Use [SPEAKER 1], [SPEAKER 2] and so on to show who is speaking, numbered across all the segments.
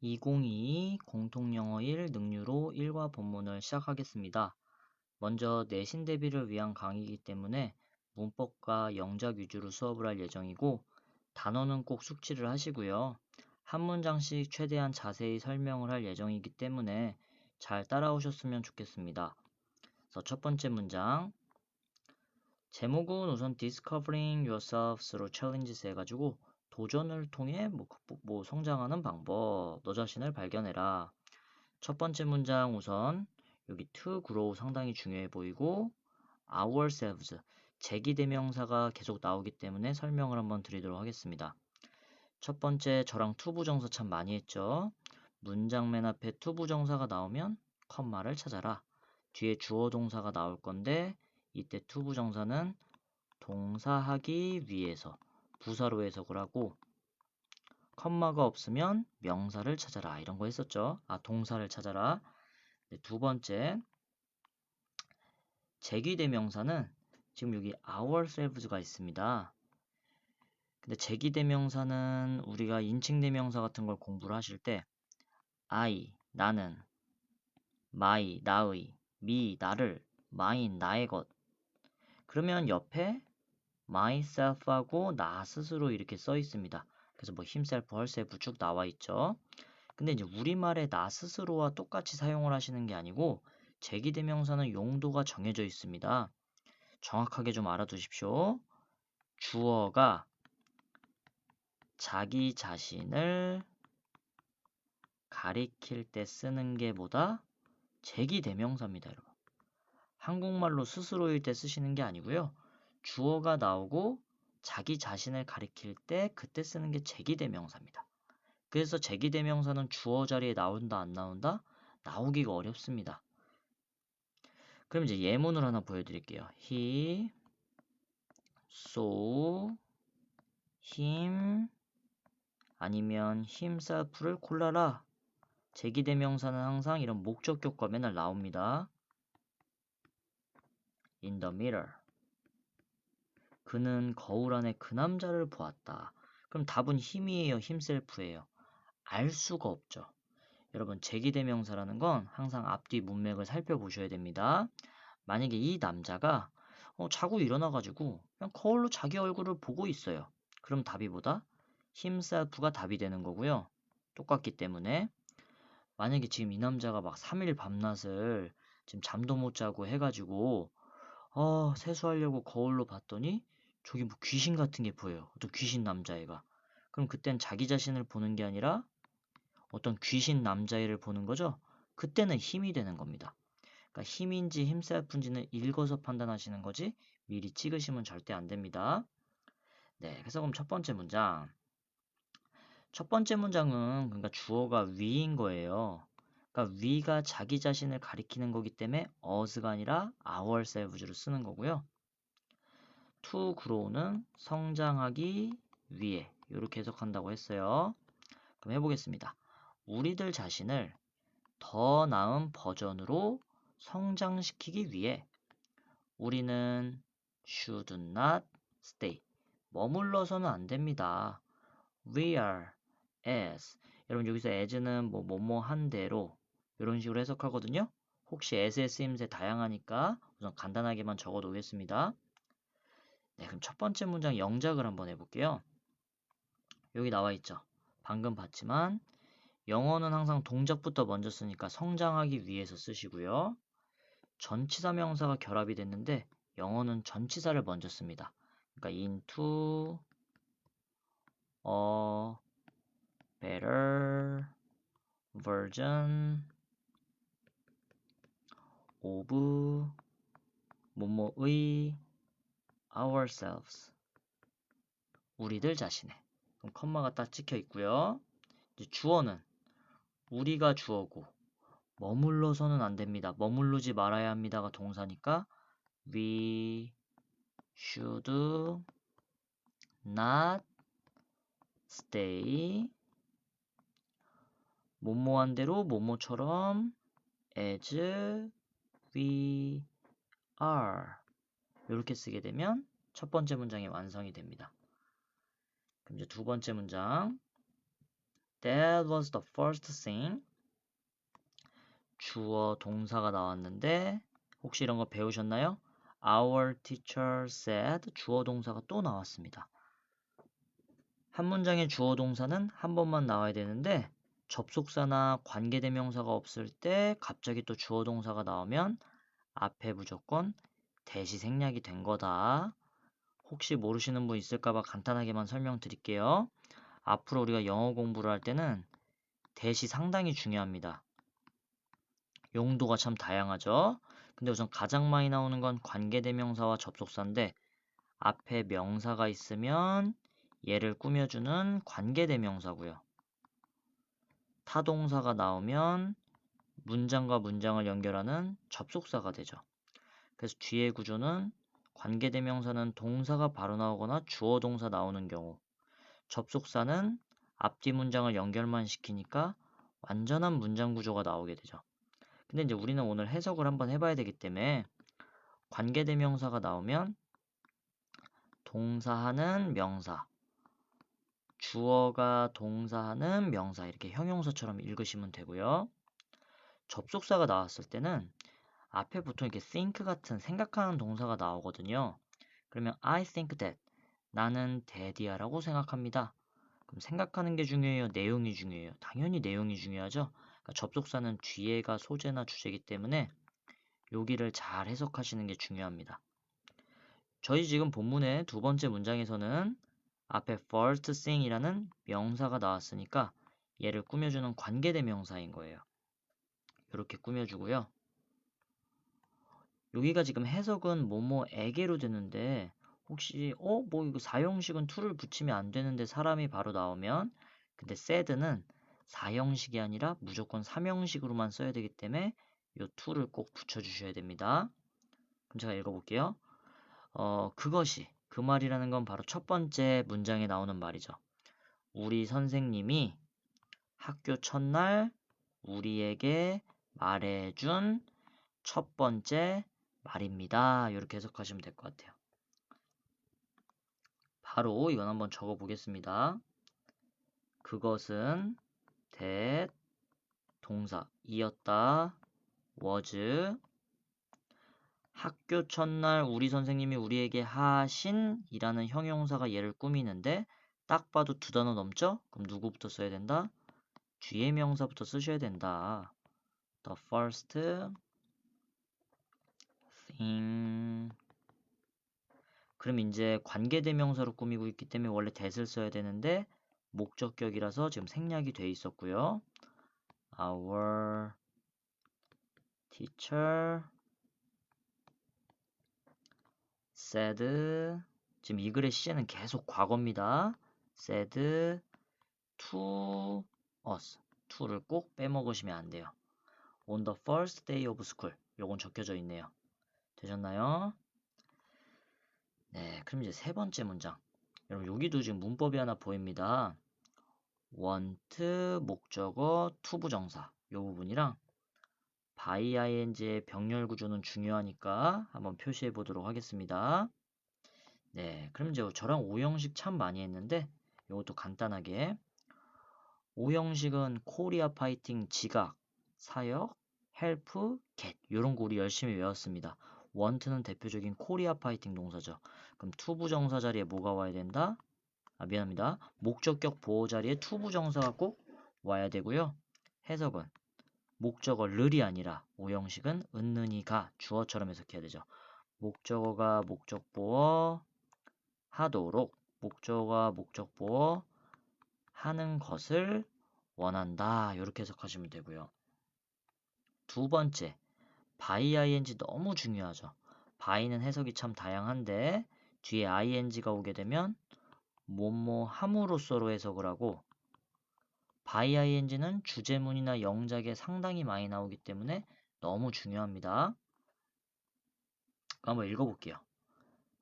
[SPEAKER 1] 2022 공통영어 1 능률호 1과 본문을 시작하겠습니다. 먼저 내신 대비를 위한 강의이기 때문에 문법과 영작 위주로 수업을 할 예정이고 단어는 꼭 숙지를 하시고요. 한 문장씩 최대한 자세히 설명을 할 예정이기 때문에 잘 따라오셨으면 좋겠습니다. 그래서 첫 번째 문장 제목은 우선 Discovering Yourself Through Challenges 해가지고 도전을 통해 성장하는 방법, 너 자신을 발견해라. 첫 번째 문장 우선 여기 to grow 상당히 중요해 보이고 ourselves 제기대명사가 계속 나오기 때문에 설명을 한번 드리도록 하겠습니다. 첫 번째 저랑 to 부정사 참 많이 했죠. 문장 맨 앞에 to 부정사가 나오면 컴마를 찾아라. 뒤에 주어 동사가 나올 건데 이때 to 부정사는 동사하기 위해서 부사로 해석을 하고 컴마가 없으면 명사를 찾아라 이런 거 했었죠. 동사를 찾아라. 네, 두 번째 제기대명사는 지금 여기 ourselves가 있습니다. 근데 제기대명사는 우리가 인칭대명사 같은 걸 공부를 하실 때 I 나는, my 나의, me 나를, mine 나의 것 그러면 옆에 myself하고 나 스스로 이렇게 써 있습니다. 그래서 뭐 himself, herself 쭉 나와 있죠. 근데 이제 우리말의 나 스스로와 똑같이 사용을 하시는 게 아니고 제기대명사는 용도가 정해져 있습니다. 정확하게 좀 알아두십시오. 주어가 자기 자신을 가리킬 때 쓰는 게 보다 제기대명사입니다, 여러분. 한국말로 스스로일 때 쓰시는 게 아니고요. 주어가 나오고 자기 자신을 가리킬 때 그때 쓰는 게 제기대명사입니다. 그래서 제기대명사는 주어 자리에 나온다 안 나온다? 나오기가 어렵습니다. 그럼 이제 예문을 하나 보여드릴게요. He saw him 아니면 himself를 골라라. 제기대명사는 항상 이런 목적격과 맨날 나옵니다. In the mirror. 그는 거울 안에 그 남자를 보았다. 그럼 답은 힘이에요, himself예요? 알 수가 없죠. 여러분 제기대명사라는 건 항상 앞뒤 문맥을 살펴보셔야 됩니다. 만약에 이 남자가 자고 일어나가지고 그냥 거울로 자기 얼굴을 보고 있어요. 그럼 답이 보다 himself가 답이 되는 거고요. 똑같기 때문에 만약에 지금 이 남자가 막 3일 밤낮을 지금 잠도 못 자고 해가지고 세수하려고 거울로 봤더니 저기 뭐 귀신 같은 게 보여요. 어떤 귀신 남자애가. 그럼 그땐 자기 자신을 보는 게 아니라 어떤 귀신 남자애를 보는 거죠. 그때는 힘이 되는 겁니다. 그러니까 힘인지 힘셀프인지는 읽어서 판단하시는 거지 미리 찍으시면 절대 안 됩니다. 네, 그래서 그럼 첫 번째 문장. 첫 번째 문장은 그러니까 주어가 we인 거예요. 그러니까 we가 자기 자신을 가리키는 거기 때문에 us가 아니라 ourselves로 쓰는 거고요. to grow는 성장하기 위해 이렇게 해석한다고 했어요. 그럼 해보겠습니다. 우리들 자신을 더 나은 버전으로 성장시키기 위해 우리는 should not stay. 머물러서는 안 됩니다. We are as. 여러분 여기서 as는 뭐뭐 한 대로 이런 식으로 해석하거든요. 혹시 as의 쓰임새 다양하니까 우선 간단하게만 적어 놓겠습니다. 네, 그럼 첫 번째 문장 영작을 한번 해볼게요. 여기 나와 있죠. 방금 봤지만 영어는 항상 동작부터 먼저 쓰니까 성장하기 위해서 쓰시고요. 전치사 명사가 결합이 됐는데 영어는 전치사를 먼저 씁니다. 그러니까 into a better version of 뭐뭐의 ourselves 우리들 자신의 그럼 컴마가 딱 찍혀 있고요. 이제 주어는 우리가 주어고 머물러서는 안 됩니다. 머무르지 말아야 합니다가 동사니까 we should not stay 뭐뭐한 대로 뭐뭐처럼 as we are 이렇게 쓰게 되면 첫 번째 문장이 완성이 됩니다. 그럼 이제 두 번째 문장 That was the first thing. 주어 동사가 나왔는데 혹시 이런 거 배우셨나요? Our teacher said 주어 동사가 또 나왔습니다. 한 문장의 주어 동사는 한 번만 나와야 되는데 접속사나 관계대명사가 없을 때 갑자기 또 주어 동사가 나오면 앞에 무조건 대시 생략이 된 거다. 혹시 모르시는 분 있을까봐 간단하게만 설명드릴게요. 앞으로 우리가 영어 공부를 할 때는 대시 상당히 중요합니다. 용도가 참 다양하죠. 근데 우선 가장 많이 나오는 건 관계대명사와 접속사인데 앞에 명사가 있으면 얘를 꾸며주는 관계대명사고요. 타동사가 나오면 문장과 문장을 연결하는 접속사가 되죠. 그래서 뒤의 구조는 관계대명사는 동사가 바로 나오거나 주어 동사 나오는 경우, 접속사는 앞뒤 문장을 연결만 시키니까 완전한 문장 구조가 나오게 되죠. 근데 이제 우리는 오늘 해석을 한번 해봐야 되기 때문에 관계대명사가 나오면 동사하는 명사, 주어가 동사하는 명사 이렇게 형용사처럼 읽으시면 되고요. 접속사가 나왔을 때는 앞에 보통 이렇게 think 같은 생각하는 동사가 나오거든요. 그러면 I think that 나는 daddy야라고 생각합니다. 그럼 생각하는 게 중요해요? 내용이 중요해요? 당연히 내용이 중요하죠. 그러니까 접속사는 뒤에가 소재나 주제이기 때문에 여기를 잘 해석하시는 게 중요합니다. 저희 지금 본문의 두 번째 문장에서는 앞에 first thing이라는 명사가 나왔으니까 얘를 꾸며주는 관계대명사인 거예요. 이렇게 꾸며주고요. 여기가 지금 해석은 뭐뭐에게로 되는데 혹시 뭐 이거 사형식은 to를 붙이면 안 되는데 사람이 바로 나오면 근데 said는 사형식이 아니라 무조건 삼형식으로만 써야 되기 때문에 이 to를 꼭 붙여주셔야 됩니다. 그럼 제가 읽어볼게요. 그것이 그 말이라는 건 바로 첫 번째 문장에 나오는 말이죠. 우리 선생님이 학교 첫날 우리에게 말해준 첫 번째 말입니다. 이렇게 해석하시면 될 것 같아요. 바로 이건 한번 적어 보겠습니다. 그것은 that 동사 이었다 was 학교 첫날 우리 선생님이 우리에게 하신 이라는 형용사가 얘를 꾸미는데 딱 봐도 두 단어 넘죠? 그럼 누구부터 써야 된다? 뒤에 명사부터 쓰셔야 된다. The first thing. 그럼 이제 관계대명사로 꾸미고 있기 때문에 원래 that을 써야 되는데 목적격이라서 지금 생략이 돼 있었고요. Our teacher said 지금 이 글의 시제는 계속 과거입니다. said to us. to를 꼭 빼먹으시면 안 돼요. On the first day of school. 요건 적혀져 있네요. 되셨나요? 네, 그럼 이제 세 번째 문장. 여러분 여기도 지금 문법이 하나 보입니다. want 목적어 to 부정사 요 부분이랑 by ing의 병렬 구조는 중요하니까 한번 표시해 보도록 하겠습니다. 네, 그럼 이제 저랑 오형식 참 많이 했는데 이것도 간단하게 오형식은 코리아 파이팅 지각, 사역, 헬프, get 이런 거 우리 열심히 외웠습니다. want는 대표적인 코리아 파이팅 동사죠. 그럼 to 부정사 자리에 뭐가 와야 된다? 미안합니다. 목적격 보호 자리에 to 부정사가 꼭 와야 되고요. 해석은 목적어 를이 아니라 오형식은 은는이가 주어처럼 해석해야 되죠. 목적어가 목적보어 하도록 목적어가 목적보어 하는 것을 원한다. 이렇게 해석하시면 되고요. 두 번째, by ing 너무 중요하죠. by는 해석이 참 다양한데 뒤에 ing가 오게 되면 뭐뭐 함으로써로 해석을 하고 by ing는 주제문이나 영작에 상당히 많이 나오기 때문에 너무 중요합니다. 한번 읽어볼게요.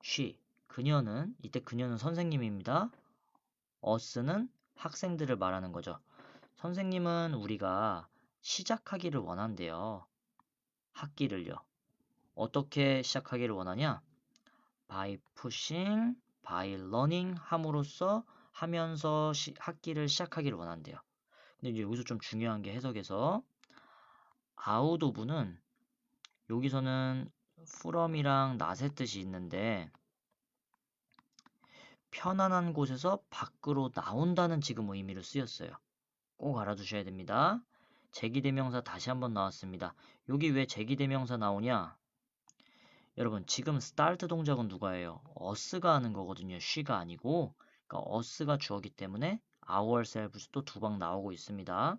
[SPEAKER 1] she, 그녀는, 이때 그녀는 선생님입니다. us는 학생들을 말하는 거죠. 선생님은 우리가 시작하기를 원한대요. 학기를요. 어떻게 시작하기를 원하냐? by pushing, by learning 함으로써 하면서 학기를 시작하기를 원한대요. 근데 이제 여기서 좀 중요한 게 해석에서 out of는 여기서는 from이랑 not의 뜻이 있는데 편안한 곳에서 밖으로 나온다는 지금 의미로 쓰였어요. 꼭 알아두셔야 됩니다. 제기대명사 다시 한번 나왔습니다. 여기 왜 제기대명사 나오냐? 여러분 지금 start 동작은 누가 해요? us가 하는 거거든요. she가 아니고. 그러니까 us가 주어기 때문에 ourselves도 두 방 나오고 있습니다.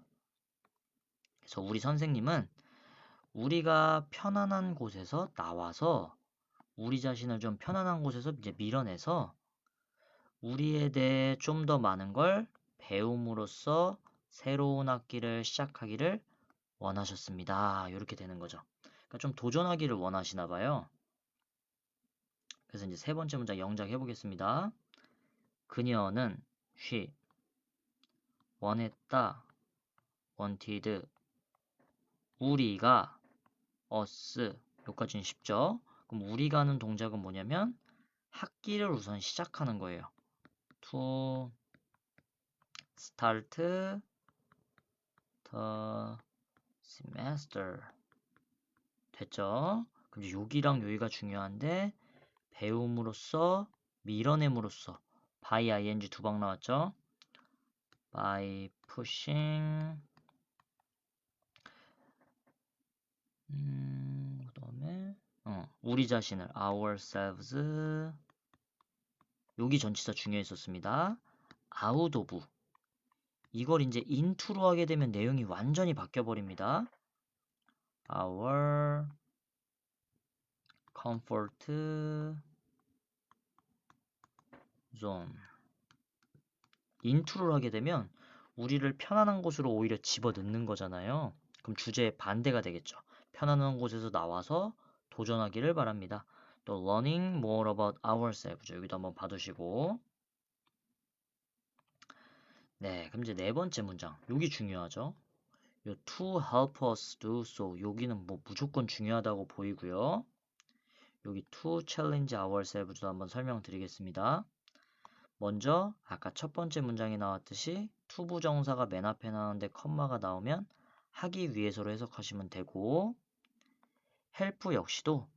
[SPEAKER 1] 그래서 우리 선생님은 우리가 편안한 곳에서 나와서 우리 자신을 좀 편안한 곳에서 이제 밀어내서 우리에 대해 좀 더 많은 걸 배움으로써 새로운 학기를 시작하기를 원하셨습니다. 이렇게 되는 거죠. 그러니까 좀 도전하기를 원하시나 봐요. 그래서 이제 세 번째 문장 영작해 보겠습니다. 그녀는 she 원했다 wanted 우리가 us 여기까지는 쉽죠? 그럼 우리가 하는 동작은 뭐냐면 학기를 우선 시작하는 거예요. to start the semester 됐죠? 그럼 이제 여기랑 여기가 중요한데 배움으로써 밀어냄으로써 by ing 두 방 나왔죠? by pushing 그 다음에 우리 자신을 ourselves 여기 전치사 중요했었습니다. out of 이걸 이제 into로 하게 되면 내용이 완전히 바뀌어 버립니다. our comfort zone into를 하게 되면 우리를 편안한 곳으로 오히려 집어넣는 거잖아요. 그럼 주제의 반대가 되겠죠. 편안한 곳에서 나와서 도전하기를 바랍니다. 또 learning more about ourselves 여기도 한번 봐두시고 네, 그럼 이제 네 번째 문장 여기 중요하죠. 요 to help us do so 여기는 뭐 무조건 중요하다고 보이고요. 여기 to challenge ourselves도 한번 설명드리겠습니다. 먼저 아까 첫 번째 문장에 나왔듯이 to 부정사가 맨 앞에 나오는데 컴마가 나오면 하기 위해서로 해석하시면 되고 help 역시도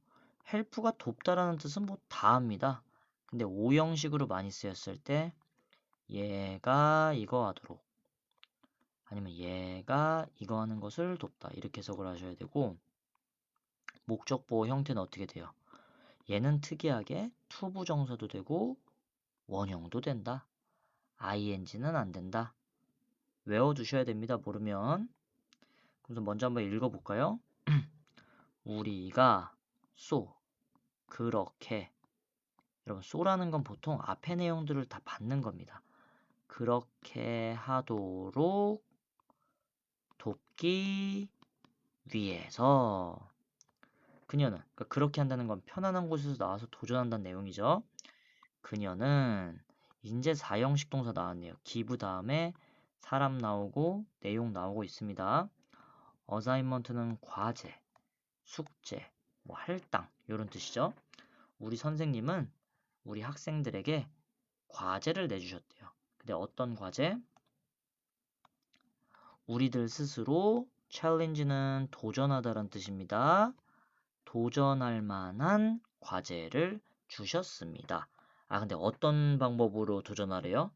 [SPEAKER 1] help가 돕다라는 뜻은 뭐 다 합니다. 근데 오형식으로 많이 쓰였을 때 얘가 이거 하도록 아니면 얘가 이거 하는 것을 돕다 이렇게 해석을 하셔야 되고 목적보호 형태는 어떻게 돼요? 얘는 특이하게 to 부정사도 되고 원형도 된다. ing는 안 된다. 외워두셔야 됩니다. 모르면. 그래서 먼저 한번 읽어볼까요? 우리가 그렇게 여러분 so라는 건 보통 앞의 내용들을 다 받는 겁니다. 그렇게 하도록 돕기 위해서 그녀는 그러니까 그렇게 한다는 건 편안한 곳에서 나와서 도전한다는 내용이죠. 그녀는 인제 4형식 동사 나왔네요. give 다음에 사람 나오고 내용 나오고 있습니다. 어사인먼트는 과제, 숙제, 뭐 할당 이런 뜻이죠. 우리 선생님은 우리 학생들에게 과제를 내주셨대요. 근데 어떤 과제? 우리들 스스로 challenge는 도전하다라는 뜻입니다. 도전할 만한 과제를 주셨습니다. 아, 근데 어떤 방법으로 도전하래요?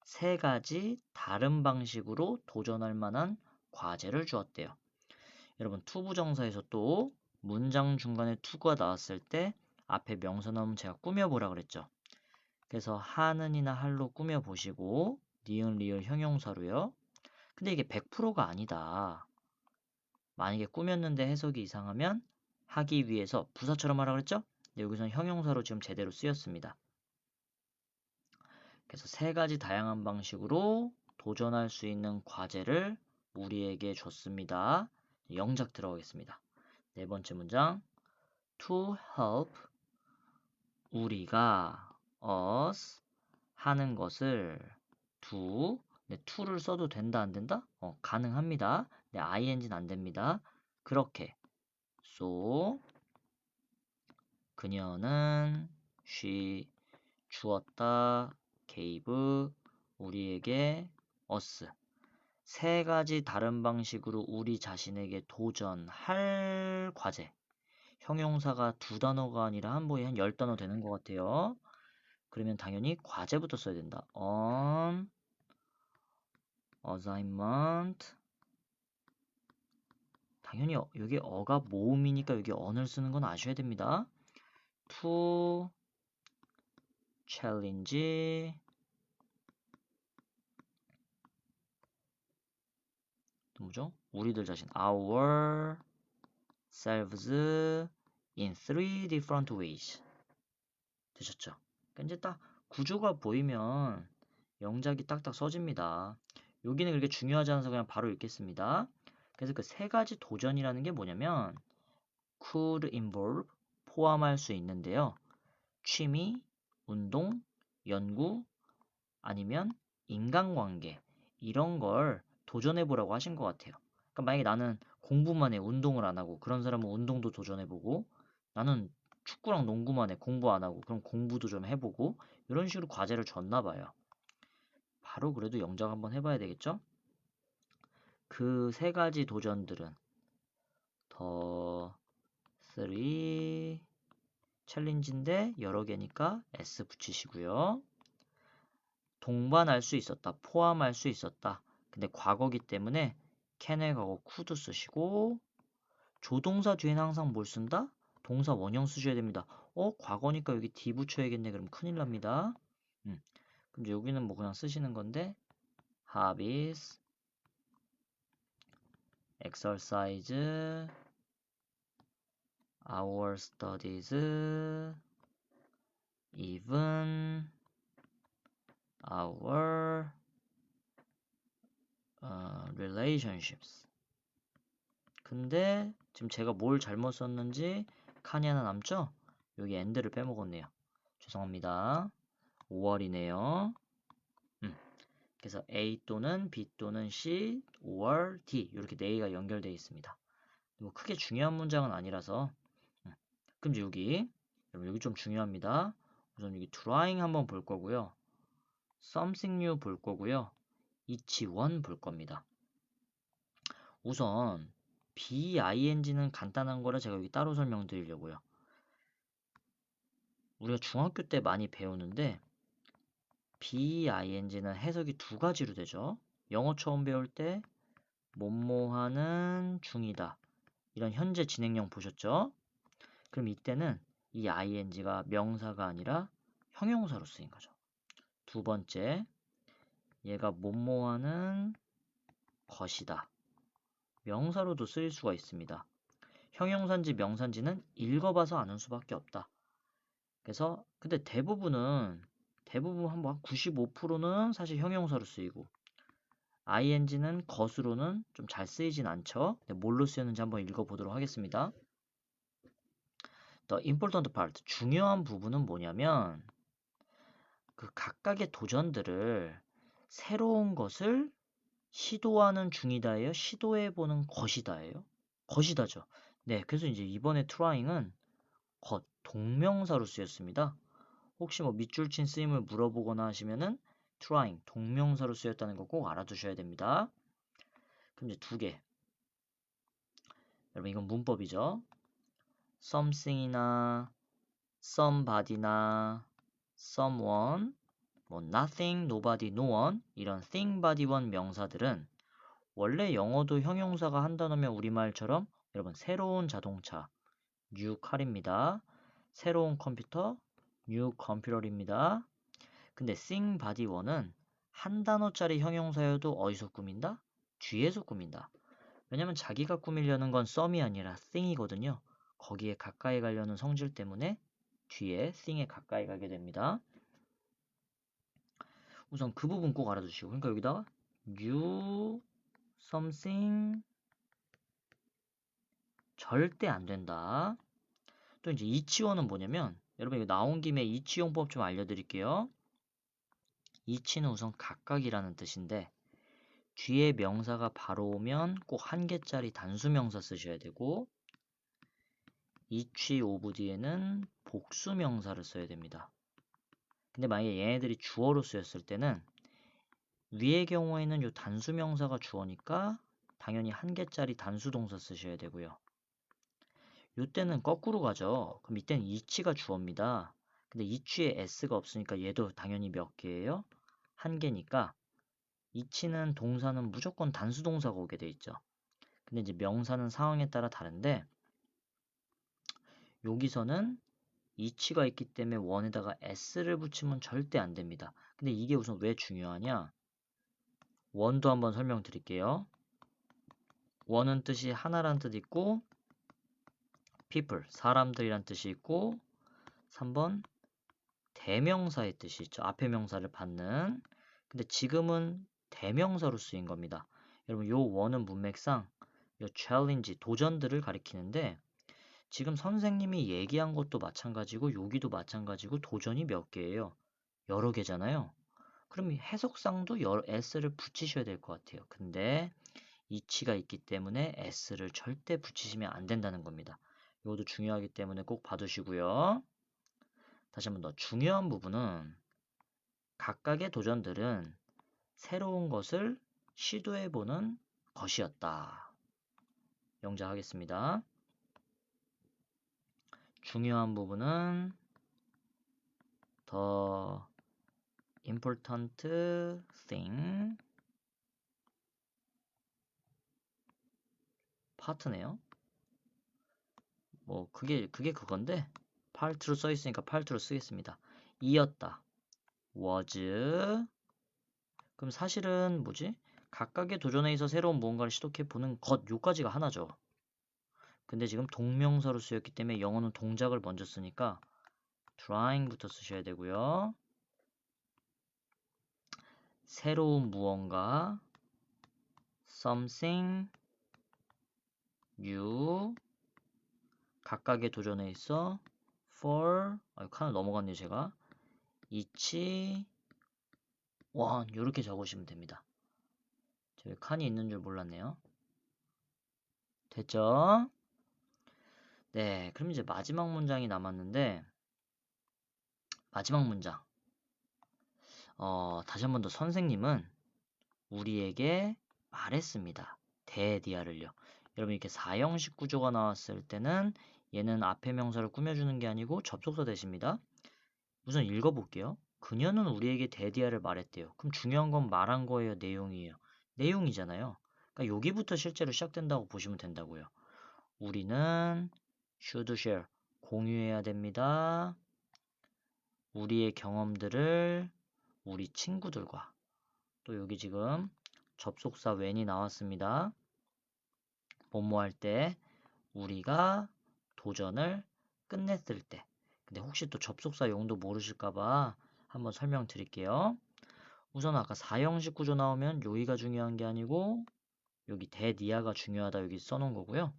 [SPEAKER 1] 세 가지 다른 방식으로 도전할 만한 과제를 주었대요. 여러분, 투부정사에서 또 문장 중간에 투가 나왔을 때 앞에 명사 나오면 제가 꾸며보라 그랬죠. 그래서 하는이나 할로 꾸며보시고 니은 리을 형용사로요. 근데 이게 100%가 아니다. 만약에 꾸몄는데 해석이 이상하면 하기 위해서 부사처럼 하라 그랬죠? 근데 여기서는 형용사로 지금 제대로 쓰였습니다. 그래서 세 가지 다양한 방식으로 도전할 수 있는 과제를 우리에게 줬습니다. 영작 들어가겠습니다. 네 번째 문장 to help 우리가 us 하는 것을 do 네, to를 써도 된다 안 된다? 가능합니다. 네, ing는 안 됩니다. 그렇게 so 그녀는 she 주었다 gave 우리에게 us 세 가지 다른 방식으로 우리 자신에게 도전할 과제. 형용사가 두 단어가 아니라 한 번에 한 10단어 되는 것 같아요. 그러면 당연히 과제부터 써야 된다. on assignment. 당연히 여기 어가 모음이니까 여기 on을 쓰는 건 아셔야 됩니다. to challenge 또 뭐죠? 우리들 자신 ourselves in three different ways. 되셨죠? 그러니까 이제 딱 구조가 보이면 영작이 딱딱 써집니다. 여기는 그렇게 중요하지 않아서 그냥 바로 읽겠습니다. 그래서 그 세 가지 도전이라는 게 뭐냐면 could involve 포함할 수 있는데요. 취미, 운동, 연구, 아니면 인간관계 이런 걸 도전해보라고 하신 것 같아요. 그러니까 만약에 나는 공부만 해 운동을 안 하고 그런 사람은 운동도 도전해보고 나는 축구랑 농구만 해 공부 안 하고 그럼 공부도 좀 해보고 이런 식으로 과제를 줬나 봐요. 바로 그래도 영작 한번 해봐야 되겠죠? 그 세 가지 도전들은 더 3 챌린지인데 여러 개니까 S 붙이시고요. 동반할 수 있었다. 포함할 수 있었다. 근데 과거기 때문에 can에 가고 could 쓰시고 조동사 뒤에는 항상 뭘 쓴다? 동사 원형 쓰셔야 됩니다. 과거니까 여기 D 붙여야겠네. 그럼 큰일 납니다. 그럼 이제 여기는 뭐 그냥 쓰시는 건데 hobbies, exercise, our studies, even our relationships. 근데 지금 제가 뭘 잘못 썼는지 칸이 하나 남죠? 여기 end를 빼먹었네요. 죄송합니다. 5월이네요. 그래서 A 또는 B 또는 C, 5월, D 이렇게 네 개가 연결되어 있습니다. 뭐 크게 중요한 문장은 아니라서 그럼 이제 여러분 여기 좀 중요합니다. 우선 여기 drawing 한번 볼 거고요. something new 볼 거고요. each one 볼 겁니다. 우선 BING는 간단한 거라 제가 여기 따로 설명드리려고요. 우리가 중학교 때 많이 배우는데 BING는 해석이 두 가지로 되죠. 영어 처음 배울 때 뭐뭐 하는 중이다. 이런 현재 진행형 보셨죠? 그럼 이때는 이 ING가 명사가 아니라 형용사로 쓰인 거죠. 두 번째, 얘가 뭐뭐 하는 것이다. 명사로도 쓰일 수가 있습니다. 형용사인지 명사인지는 읽어봐서 아는 수밖에 없다. 그래서 근데 대부분 한번 95%는 사실 형용사로 쓰이고 ing는 것으로는 좀 잘 쓰이진 않죠. 뭘로 쓰였는지 한번 읽어보도록 하겠습니다. The important part, 중요한 부분은 뭐냐면 그 각각의 도전들을 새로운 것을 시도하는 중이다예요? 시도해보는 것이다예요? 것이다죠. 네, 그래서 이제 이번에 trying은 동명사로 쓰였습니다. 혹시 뭐 밑줄 친 쓰임을 물어보거나 하시면은 trying, 동명사로 쓰였다는 거 꼭 알아두셔야 됩니다. 그럼 이제 두 개. 여러분 이건 문법이죠. something이나 somebody나 someone, 뭐 nothing, nobody, no one 이런 thing, body, one 명사들은 원래 영어도 형용사가 한 단어면 우리말처럼 여러분 새로운 자동차, new car입니다. 새로운 컴퓨터, new computer입니다. 근데 thing, body, one은 한 단어짜리 형용사여도 어디서 꾸민다? 뒤에서 꾸민다. 왜냐면 자기가 꾸미려는 건 some이 아니라 thing이거든요. 거기에 가까이 가려는 성질 때문에 뒤에 thing에 가까이 가게 됩니다. 우선 그 부분 꼭 알아두시고 그러니까 여기다가 you something 절대 안 된다. 또 이제 이치원은 뭐냐면 여러분 이거 나온 김에 이치용법 좀 알려드릴게요. 이치는 우선 각각이라는 뜻인데 뒤에 명사가 바로 오면 꼭 한 개짜리 단수명사 쓰셔야 되고 each of 뒤에는 복수명사를 써야 됩니다. 근데 만약에 얘네들이 주어로 쓰였을 때는 위의 경우에는 요 단수 명사가 주어니까 당연히 한 개짜리 단수 동사 쓰셔야 되고요. 요때는 거꾸로 가죠. 그럼 이때는 이치가 주어입니다. 근데 이치에 s가 없으니까 얘도 당연히 몇 개예요? 한 개니까 이치는 동사는 무조건 단수 동사가 오게 돼 있죠. 근데 이제 명사는 상황에 따라 다른데 여기서는 이치가 있기 때문에 원에다가 s를 붙이면 절대 안 됩니다. 근데 이게 우선 왜 중요하냐? 원도 한번 설명드릴게요. 원은 뜻이 하나란 뜻 있고 people, 사람들이란 뜻이 있고 3번 대명사의 뜻이 있죠. 앞에 명사를 받는. 근데 지금은 대명사로 쓰인 겁니다. 여러분 요 원은 문맥상 요 challenge, 도전들을 가리키는데 지금 선생님이 얘기한 것도 마찬가지고 여기도 마찬가지고 도전이 몇 개예요? 여러 개잖아요. 그럼 해석상도 s를 붙이셔야 될 것 같아요. 근데 이치가 있기 때문에 s를 절대 붙이시면 안 된다는 겁니다. 이것도 중요하기 때문에 꼭 봐두시고요. 다시 한번 더 중요한 부분은 각각의 도전들은 새로운 것을 시도해보는 것이었다. 영작하겠습니다. 중요한 부분은 the important thing 파트네요. 뭐 그게 그건데 part로 써 있으니까 part로 쓰겠습니다. 이었다. was. 그럼 사실은 뭐지? 각각의 도전에 있어 새로운 무언가를 시도해보는 것 요까지가 하나죠. 근데 지금 동명사로 쓰였기 때문에 영어는 동작을 먼저 쓰니까 trying부터 쓰셔야 되고요. 새로운 무언가 something new 각각의 도전에 있어 for 칸을 넘어갔네요 제가 each one 이렇게 적으시면 됩니다. 저기 칸이 있는 줄 몰랐네요. 됐죠? 네, 그럼 이제 마지막 문장이 남았는데 마지막 문장 다시 한 번 더 선생님은 우리에게 말했습니다. 대디아를요. 여러분 이렇게 4형식 구조가 나왔을 때는 얘는 앞에 명사를 꾸며주는 게 아니고 접속사 대신입니다. 우선 읽어볼게요. 그녀는 우리에게 대디아를 말했대요. 그럼 중요한 건 말한 거예요? 내용이에요? 내용이잖아요. 그러니까 여기부터 실제로 시작된다고 보시면 된다고요. 우리는 should share 공유해야 됩니다. 우리의 경험들을 우리 친구들과 또 여기 지금 접속사 when이 나왔습니다. 뭐뭐 할 때 우리가 도전을 끝냈을 때 근데 혹시 또 접속사 용도 모르실까봐 한번 설명드릴게요. 우선 아까 4형식 구조 나오면 여기가 중요한 게 아니고 여기 대니아가 중요하다 여기 써놓은 거고요.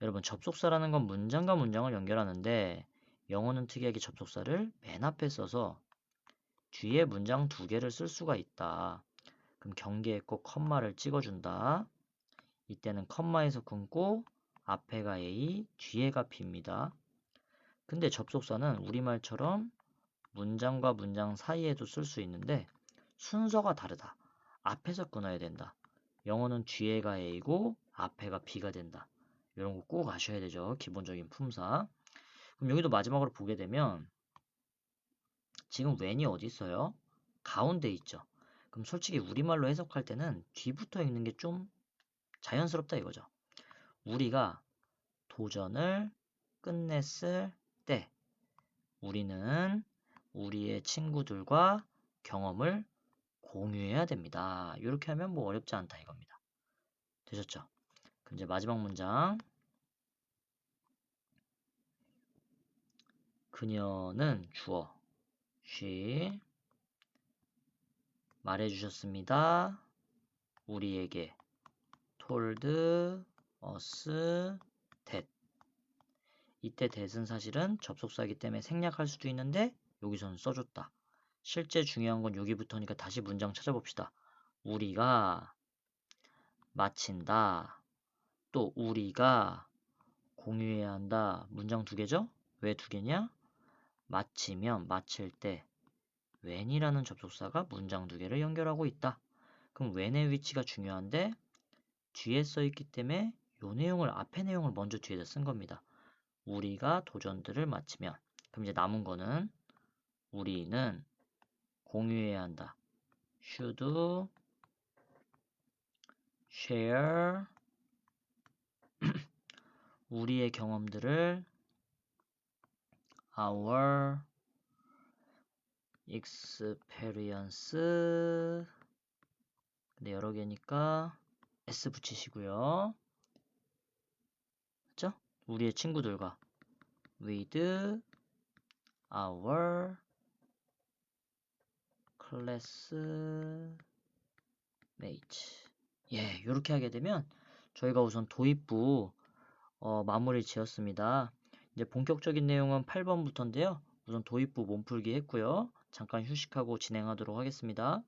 [SPEAKER 1] 여러분 접속사라는 건 문장과 문장을 연결하는데 영어는 특이하게 접속사를 맨 앞에 써서 뒤에 문장 두 개를 쓸 수가 있다. 그럼 경계에 꼭 컴마를 찍어준다. 이때는 컴마에서 끊고 앞에가 A, 뒤에가 B입니다. 근데 접속사는 우리말처럼 문장과 문장 사이에도 쓸 수 있는데 순서가 다르다. 앞에서 끊어야 된다. 영어는 뒤에가 A고 앞에가 B가 된다. 이런 거 꼭 아셔야 되죠. 기본적인 품사. 그럼 여기도 마지막으로 보게 되면 지금 when이 어디 있어요? 가운데 있죠. 그럼 솔직히 우리말로 해석할 때는 뒤부터 읽는 게 좀 자연스럽다 이거죠. 우리가 도전을 끝냈을 때 우리는 우리의 친구들과 경험을 공유해야 됩니다. 이렇게 하면 뭐 어렵지 않다 이겁니다. 되셨죠? 그럼 이제 마지막 문장. 그녀는 주어 she 말해주셨습니다. 우리에게 told us that 이때 that은 사실은 접속사이기 때문에 생략할 수도 있는데 여기서는 써줬다. 실제 중요한 건 여기부터니까 다시 문장 찾아봅시다. 우리가 마친다. 또 우리가 공유해야 한다. 문장 두 개죠? 왜 두 개냐? 마치면 마칠 때 when이라는 접속사가 문장 두 개를 연결하고 있다. 그럼 when의 위치가 중요한데 뒤에 써 있기 때문에 요 내용을 앞에 내용을 먼저 뒤에다 쓴 겁니다. 우리가 도전들을 마치면 그럼 이제 남은 거는 우리는 공유해야 한다. should share 우리의 경험들을 our experience 근데 여러 개니까 s 붙이시고요. 그죠? 우리의 친구들과 with our classmates 예, 이렇게 하게 되면 저희가 우선 도입부 마무리 지었습니다. 이제 본격적인 내용은 8번부터인데요. 우선 도입부 몸풀기 했고요. 잠깐 휴식하고 진행하도록 하겠습니다.